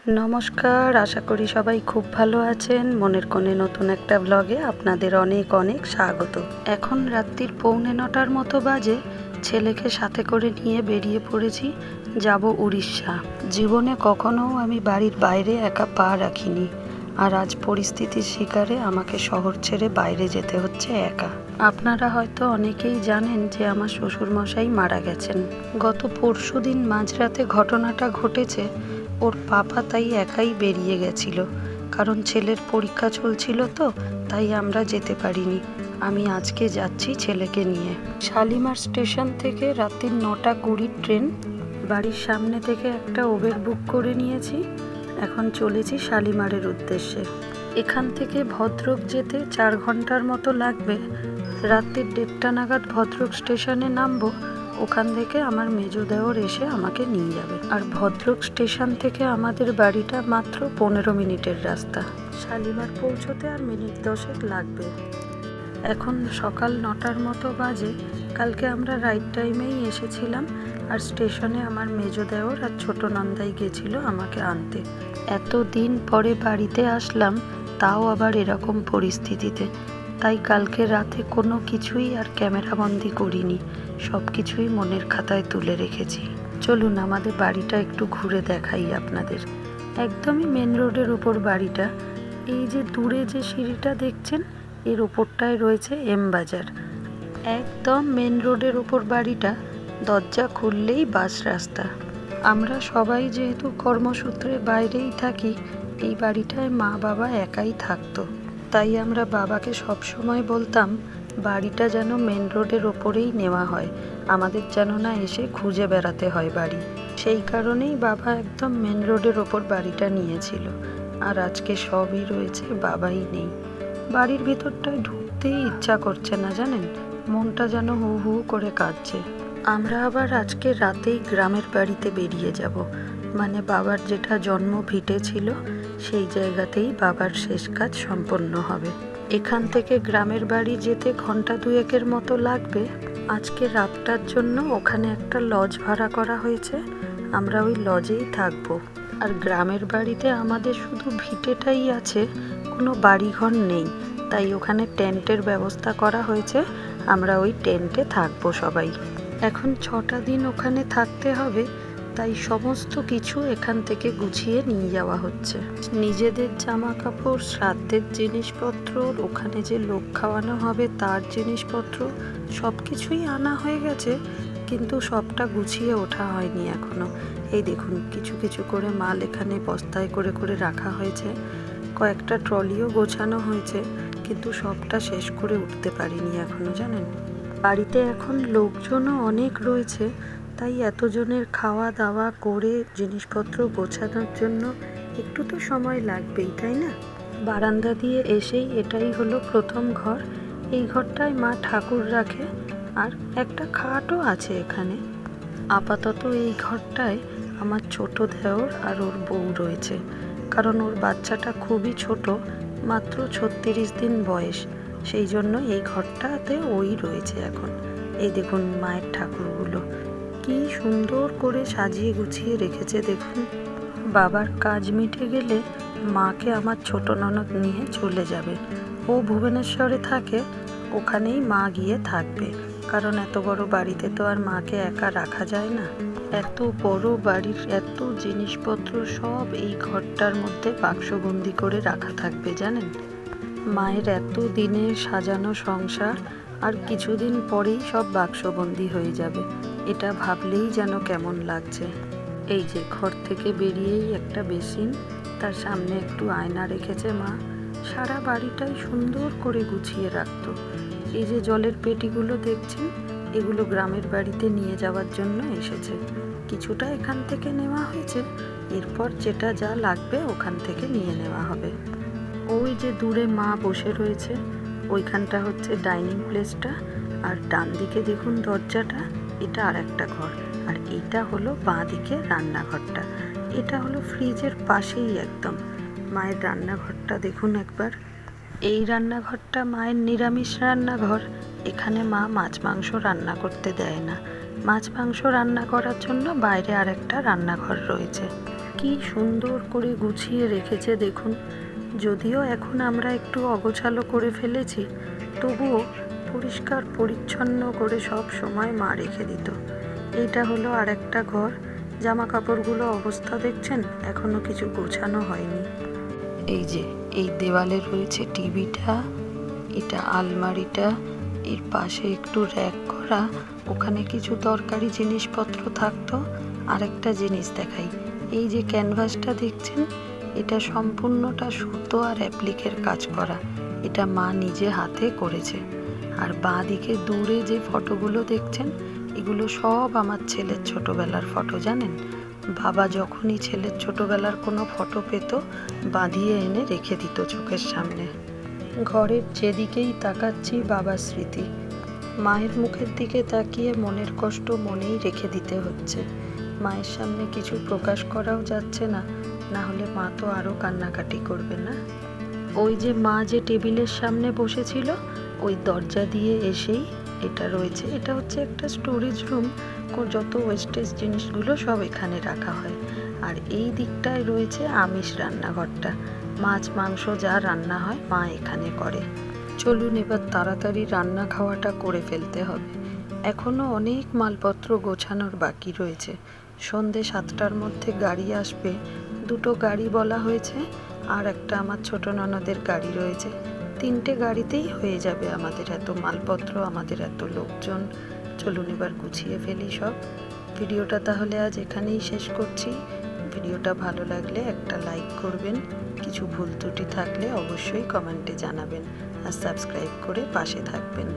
নমস্কার, আশা করি সবাই খুব ভালো আছেন। মনের কোণে নতুন একটা ব্লগে আপনাদের অনেক অনেক স্বাগত। এখন রাত্রির 8:45 মতো বাজে। ছেলেকে সাথে করে নিয়ে বেরিয়ে পড়েছি, যাব উড়িষ্যা। জীবনে কখনো আমি বাড়ির বাইরে একা পা রাখিনি, আর আজ পরিস্থিতির শিকারে আমাকে শহর ছেড়ে বাইরে যেতে হচ্ছে একা। আপনারা হয়তো অনেকেই জানেন যে আমার শ্বশুরমশাই মারা গেছেন। গত পরশুদিন মাঝরাতে ঘটনাটা ঘটেছে। ওর পাপা তাই একাই বেরিয়ে গেছিল, কারণ ছেলের পরীক্ষা চলছিল, তো তাই আমরা যেতে পারিনি। আমি আজকে যাচ্ছি ছেলেকে নিয়ে। শালিমার স্টেশন থেকে রাত্রি 9:20 ট্রেন। বাড়ির সামনে থেকে একটা উবের বুক করে নিয়েছি। এখন চলেছি শালিমারের উদ্দেশ্যে। এখান থেকে ভদ্রক যেতে 4 ঘন্টার মতো লাগবে। রাত্রির 1:30 নাগাদ ভদ্রক স্টেশনে নামবো। ওখান থেকে আমার মেজো দেওর এসে আমাকে নিয়ে যাবে। আর ভদ্রক স্টেশন থেকে আমাদের বাড়িটা মাত্র 15 মিনিটের রাস্তা। শালিমার পৌঁছতে আর মিনিট 10 লাগবে। এখন সকাল 9টার মতো বাজে। কালকে আমরা রাইট টাইমেই এসেছিলাম, আর স্টেশনে আমার মেজো দেওর আর ছোট নন্দাই গেছিল আমাকে আনতে। এতদিন পরে বাড়িতে আসলাম, তাও আবার এরকম পরিস্থিতিতে। তাই কালকে রাতে কোনো কিছুই আর ক্যামেরাবন্দি করিনি, সব কিছুই মনের খাতায় তুলে রেখেছি। চলুন আমাদের বাড়িটা একটু ঘুরে দেখাই আপনাদের। একদমই মেন রোডের উপর বাড়িটা। এই যে দূরে যে সিঁড়িটা দেখছেন, এর ওপরটায় রয়েছে এম বাজার। একদম মেন রোডের উপর বাড়িটা, দরজা খুললেই বাস রাস্তা। আমরা সবাই যেহেতু কর্মসূত্রে বাইরেই থাকি, এই বাড়িটায় মা বাবা একাই থাকতো। তাই আমরা বাবাকে সবসময় বলতাম বাড়িটা যেন মেন রোডের ওপরেই নেওয়া হয়, আমাদের যেন না এসে খুঁজে বেড়াতে হয় বাড়ি। সেই কারণেই বাবা একদম মেন রোডের ওপর বাড়িটা নিয়েছিল। আর আজকে সবই রয়েছে, বাবাই নেই। বাড়ির ভিতরটায় ঢুকতেই ইচ্ছা করছে না, জানেন, মনটা যেন হু হু করে কাঁদছে। আমরা আবার আজকে রাতেই গ্রামের বাড়িতে বেরিয়ে যাব। মানে বাবার যেটা জন্ম ভিটে ছিল, সেই জায়গাতেই বাবার শেষ কাজ সম্পন্ন হবে। এখান থেকে গ্রামের বাড়ি যেতে 1-2 ঘন্টা মতো লাগবে। আজকে রাতটার জন্য ওখানে একটা লজ ভাড়া করা হয়েছে, আমরা ওই লজেই থাকবো। আর গ্রামের বাড়িতে আমাদের শুধু ভিটেটাই আছে, কোনো বাড়িঘর নেই। তাই ওখানে টেন্টের ব্যবস্থা করা হয়েছে, আমরা ওই টেন্টে থাকবো সবাই। এখন 6টা দিন ওখানে থাকতে হবে, তাই সমস্ত কিছু এখান থেকে গুছিয়ে নিয়ে যাওয়া হচ্ছে। নিজেদের জামা কাপড়, শ্রাদ্ধের জিনিসপত্র, ওখানে যে লোক খাওয়ানো হবে তার জিনিসপত্র, সব কিছুই আনা হয়ে গেছে, কিন্তু সবটা গুছিয়ে ওঠা হয়নি এখনো। এই দেখুন, কিছু কিছু করে মাল এখানে বস্তায় করে করে রাখা হয়েছে। কয়েকটা ট্রলিও গোছানো হয়েছে, কিন্তু সবটা শেষ করে উঠতে পারিনি এখনো, জানেন। বাড়িতে এখন লোকজনও অনেক রয়েছে, তাই এতজনের খাওয়া দাওয়া করে জিনিসপত্র গোছানোর জন্য একটু তো সময় লাগবেই, তাই না। বারান্দা দিয়ে এসেই এটাই হলো প্রথম ঘর। এই ঘরটায় মা ঠাকুর রাখে, আর একটা খাটও আছে এখানে। আপাতত এই ঘরটায় আমার ছোট দেওর আর ওর বউ রয়েছে, কারণ ওর বাচ্চাটা খুবই ছোট, মাত্র 36 দিন বয়স। সেই জন্য এই ঘরটাতে ওই রয়েছে এখন। এই দেখুন মায়ের ঠাকুরগুলো কি সুন্দর করে সাজিয়ে গুছিয়ে রেখেছে দেখুন। বাবার কাজ মিটে গেলে মাকে আমার ছোট ননদ নিয়ে চলে যাবে। ও ভুবনেশ্বরে থাকে, ওখানেই মা গিয়ে থাকবে, কারণ এত বড় বাড়িতে তো আর মাকে একা রাখা যায় না। এত বড় বাড়ির এত জিনিসপত্র সব এই ঘরটার মধ্যে বাক্সবন্দি করে রাখা থাকবে, জানেন। মায়ের এত দিনের সাজানো সংসার আর কিছুদিন পরেই সব বাক্সবন্দি হয়ে যাবে, এটা ভাবলেই যেন কেমন লাগছে। এই যে ঘর থেকে বেরিয়েই একটা বেসিন, তার সামনে একটু আয়না রেখেছে মা। সারা বাড়িটাই সুন্দর করে গুছিয়ে রাখতো। এই যে জলের পেটিগুলো দেখছেন, এগুলো গ্রামের বাড়িতে নিয়ে যাওয়ার জন্য এসেছে। কিছুটা এখান থেকে নেওয়া হয়েছে, এরপর যেটা যা লাগবে ওখান থেকে নিয়ে নেওয়া হবে। ওই যে দূরে মা বসে রয়েছে, ওইখানটা হচ্ছে ডাইনিং প্লেসটা। আর ডান দিকে দেখুন দরজাটা, এটা আর একটা ঘর। আর এইটা হলো বাঁ দিকে রান্নাঘরটা। এটা হলো ফ্রিজের পাশেই একদম। মায়ের রান্নাঘরটা দেখুন একবার। এই রান্নাঘরটা মায়ের নিরামিষ রান্নাঘর। এখানে মা মাছ মাংস রান্না করতে দেয় না। মাছ মাংস রান্না করার জন্য বাইরে আরেকটা রান্নাঘর রয়েছে। কি সুন্দর করে গুছিয়ে রেখেছে দেখুন। যদিও এখন আমরা একটু অগোছালো করে ফেলেছি, তবুও পরিষ্কার পরিচ্ছন্ন করে সব সময় মা রেখে দিত। এইটা হলো আর একটা ঘর। জামা কাপড়গুলো অবস্থা দেখছেন, এখনো কিছু গোছানো হয়নি। এই যে এই দেওয়ালে রয়েছে টিভিটা, এটা আলমারিটা, এর পাশে একটু র্যাক করা, ওখানে কিছু দরকারি জিনিসপত্র থাকতো। আরেকটা জিনিস দেখাই, এই যে ক্যানভাসটা দেখছেন, এটা সম্পূর্ণটা সুতো আর অ্যাপ্লিকের কাজ করা। এটা মা নিজে হাতে করেছে। আর বাঁ দিকে দূরে যে ফটোগুলো দেখছেন, এগুলো সব আমার ছেলের ছোটবেলার ফটো। জানেন, বাবা যখনই ছেলের ছোটবেলার কোনো ফটো পেত, বাঁধিয়ে এনে রেখে দিত চোখের সামনে। ঘরের যেদিকেই তাকাচ্ছি বাবার স্মৃতি। মায়ের মুখের দিকে তাকিয়ে মনের কষ্ট মনেই রেখে দিতে হচ্ছে। মায়ের সামনে কিছু প্রকাশ করাও যাচ্ছে না, না হলে মা তো আরও কান্নাকাটি করবে না। ওই যে মা যে টেবিলের সামনে বসেছিল, ওই দরজা দিয়ে এসেই এটা রয়েছে। এটা হচ্ছে একটা স্টোরেজ রুম, যত ওয়েস্টেজ জিনিসগুলো সব এখানে রাখা হয়। আর এই দিকটায় রয়েছে আমিষ রান্নাঘরটা, মাছ মাংস যা রান্না হয় মা এখানে করে। চলুন এবার তাড়াতাড়ি রান্না খাওয়াটা করে ফেলতে হবে। এখনও অনেক মালপত্র গোছানোর বাকি রয়েছে। সন্ধে 7টার মধ্যে গাড়ি আসবে। 2টো গাড়ি বলা হয়েছে, আর একটা আমার ছোট ননদের গাড়ি রয়েছে। 3টে গাড়িতেই হয়ে যাবে আমাদের এত মালপত্র, আমাদের এত লোকজন। চলুন এবার গুছিয়ে ফেলি সব। ভিডিওটা তাহলে আজ এখানেই শেষ করছি। ভিডিওটা ভালো লাগলে একটা লাইক করবেন, কিছু ভুল ত্রুটি থাকলে অবশ্যই কমেন্টে জানাবেন, আর সাবস্ক্রাইব করে পাশে থাকবেন।